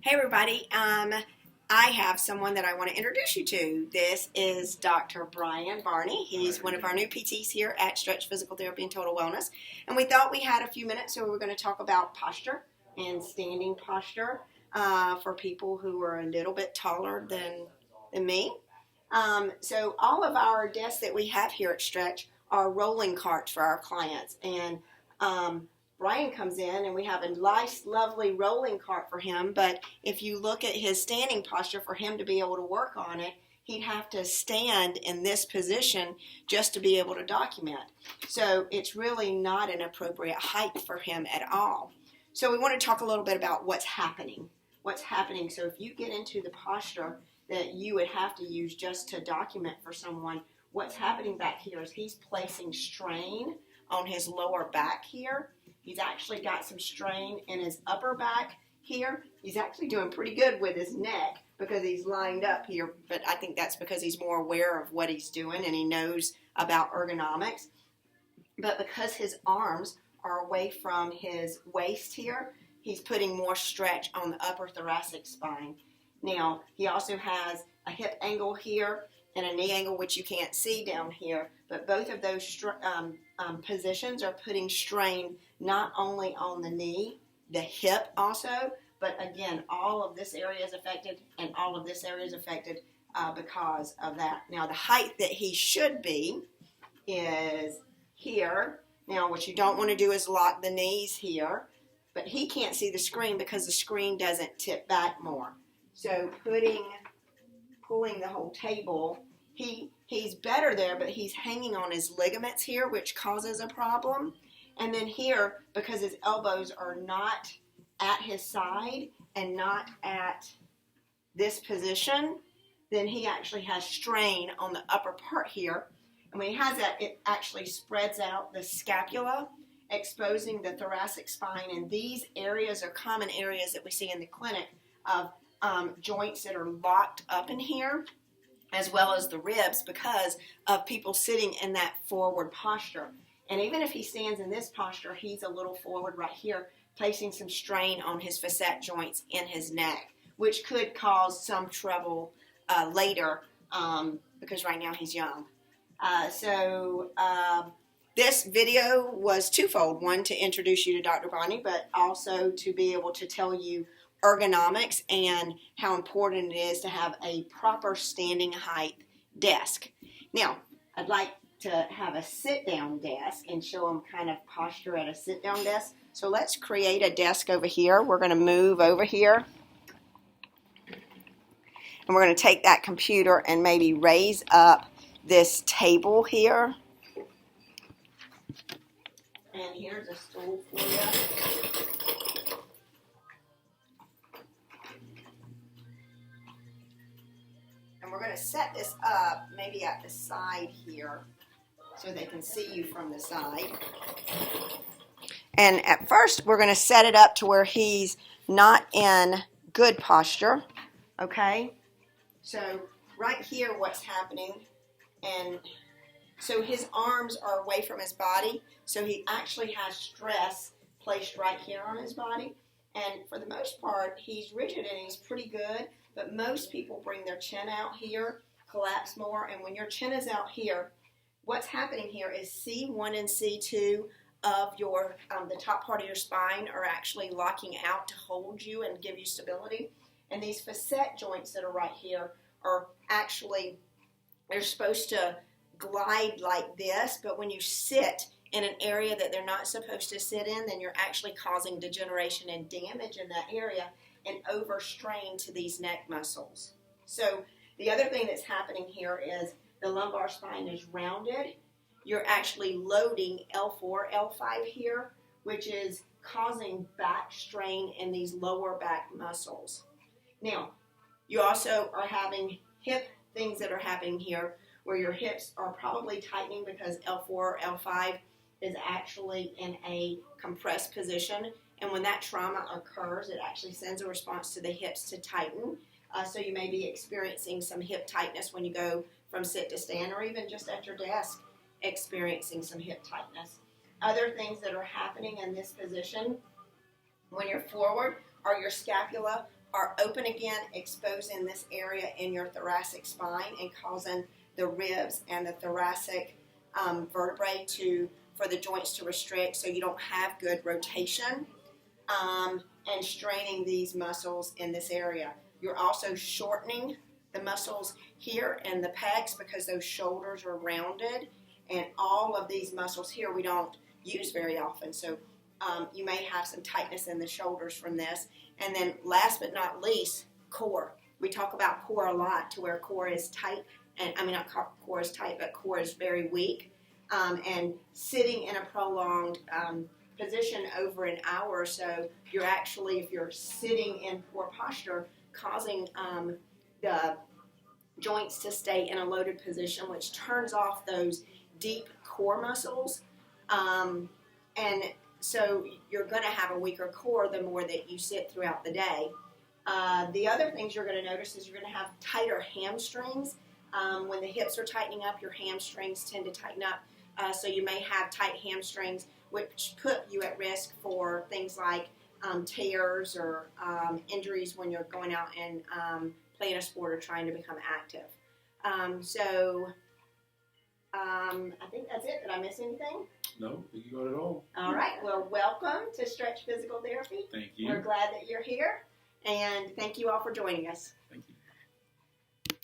Hey everybody, I have someone that I want to introduce you to. This is Dr. Brian Barney. He's one of our new PTs here at Stretch Physical Therapy and Total Wellness. And we thought we had a few minutes, so we were going to talk about posture and standing posture for people who are a little bit taller than me. So all of our desks that we have here at Stretch are rolling carts for our clients. And Brian comes in and we have a nice, lovely rolling cart for him, but if you look at his standing posture, for him to be able to work on it, he'd have to stand in this position just to be able to document. So it's really not an appropriate height for him at all. So we want to talk a little bit about what's happening. So if you get into the posture that you would have to use just to document for someone, what's happening back here is he's placing strain on his lower back here. He's actually got some strain in his upper back here. He's actually doing pretty good with his neck because he's lined up here, but I think that's because he's more aware of what he's doing and he knows about ergonomics. But because his arms are away from his waist here, he's putting more stretch on the upper thoracic spine. Now, he also has a hip angle here and a knee angle, which you can't see down here, but both of those positions are putting strain not only on the knee, the hip also, but again, all of this area is affected and all of this area is affected because of that. Now, the height that he should be is here. Now, what you don't want to do is lock the knees here, but he can't see the screen because the screen doesn't tip back more. So pulling the whole table, he's better there, but he's hanging on his ligaments here, which causes a problem. And then here, because his elbows are not at his side and not at this position, then he actually has strain on the upper part here. And when he has that, it actually spreads out the scapula, exposing the thoracic spine. And these areas are common areas that we see in the clinic of joints that are locked up in here, as well as the ribs, because of people sitting in that forward posture. And even if he stands in this posture, he's a little forward right here, placing some strain on his facet joints in his neck, which could cause some trouble later because right now he's young. This video was twofold. One, to introduce you to Dr. Barney, but also to be able to tell you ergonomics and how important it is to have a proper standing height desk. Now, I'd like to have a sit-down desk and show them kind of posture at a sit-down desk. So let's create a desk over here. We're going to move over here. And we're going to take that computer and maybe raise up this table here. And here's a stool for you. And we're going to set this up maybe at the side here so they can see you from the side. And at first, we're going to set it up to where he's not in good posture, okay? So right here, what's happening, and so his arms are away from his body, so he actually has stress placed right here on his body. And for the most part, he's rigid and he's pretty good. But most people bring their chin out here, collapse more, and when your chin is out here, what's happening here is C1 and C2 of your the top part of your spine are actually locking out to hold you and give you stability. And these facet joints that are right here are actually, they're supposed to glide like this, but when you sit in an area that they're not supposed to sit in, then you're actually causing degeneration and damage in that area and overstrain to these neck muscles. So the other thing that's happening here is the lumbar spine is rounded. You're actually loading L4, L5 here, which is causing back strain in these lower back muscles. Now, you also are having hip things that are happening here where your hips are probably tightening because L4 or L5 is actually in a compressed position. And when that trauma occurs, it actually sends a response to the hips to tighten. So you may be experiencing some hip tightness when you go from sit to stand, or even just at your desk experiencing some hip tightness. Other things that are happening in this position when you're forward are your scapula are open again, exposing this area in your thoracic spine and causing the ribs and the thoracic vertebrae for the joints to restrict, so you don't have good rotation, and straining these muscles in this area. You're also shortening the muscles here in the pecs because those shoulders are rounded, and all of these muscles here we don't use very often. So you may have some tightness in the shoulders from this. And then last but not least, core. We talk about core a lot, to where core is tight, and I mean not core is tight, but core is very weak. And sitting in a prolonged position over an hour or so, you're actually, if you're sitting in poor posture, causing the joints to stay in a loaded position, which turns off those deep core muscles. And so you're going to have a weaker core the more that you sit throughout the day. The other things you're going to notice is you're going to have tighter hamstrings. When the hips are tightening up, your hamstrings tend to tighten up. So you may have tight hamstrings, which put you at risk for things like tears or injuries when you're going out and playing a sport or trying to become active. I think that's it. Did I miss anything? No, you got it all. All right. Well, welcome to Stretch Physical Therapy. Thank you. We're glad that you're here, and thank you all for joining us. Thank you.